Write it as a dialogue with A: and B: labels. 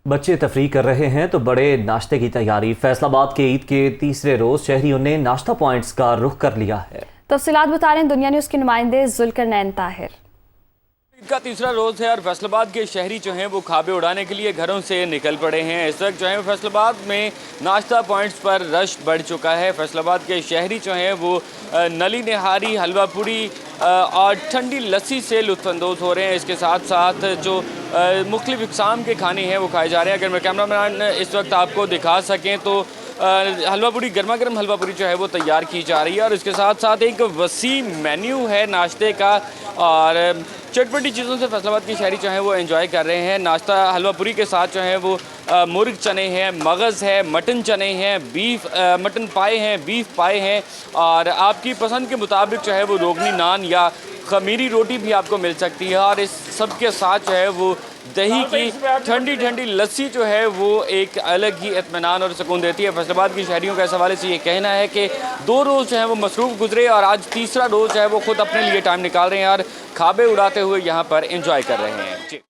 A: बच्चे तफरीह कर रहे हैं तो बड़े नाश्ते की तैयारी। फैसलाबाद के ईद के तीसरे रोज शहरियों ने नाश्ता पॉइंट्स का रुख कर लिया है।
B: तफसीलात बता रहे हैं दुनिया न्यूज़ के नुमाइंदे जुल्करनैन ताहिर।
C: ईद का तीसरा रोज़ है और फैसलाबाद के शहरी जो हैं वो खाबे उड़ाने के लिए घरों से निकल पड़े हैं। इस वक्त जो है फैसलाबाद में नाश्ता पॉइंट्स पर रश बढ़ चुका है। फैसलाबाद के शहरी जो हैं वो नली निहारी, हलवा पूरी और ठंडी लस्सी से लुत्फ़अंदोज़ हो रहे हैं। इसके साथ साथ जो मुख्तलिफ़ इक़साम के खाने हैं वो खाए जा रहे हैं। अगर मैं कैमरामैन इस वक्त आपको दिखा सकें तो हलवा पूरी, गर्मा गर्म हलवा पूरी जो है वो तैयार की जा रही है और इसके साथ साथ एक वसी मेन्यू है नाश्ते का और चटपटी चीज़ों से फैसलाबाद के शहरी जो हैं वो एंजॉय कर रहे हैं। नाश्ता हलवा पूरी के साथ जो है वो मुर्ग चने हैं, मगज़ है, मटन चने हैं, मटन पाए हैं, बीफ पाए हैं और आपकी पसंद के मुताबिक जो है वो रोगनी नान या खमीरी रोटी भी आपको मिल सकती है। और इस सब के साथ जो है वो दही की ठंडी ठंडी लस्सी जो है वो एक अलग ही इत्मीनान और सुकून देती है। फैसलाबाद के शहरियों का इस हवाले से ये कहना है कि 2 रोज़ जो है वो मसरूफ़ गुजरे और आज तीसरा रोज़ जो है वो खुद अपने लिए टाइम निकाल रहे हैं और खाबे उड़ाते हुए यहाँ पर एंजॉय कर रहे हैं।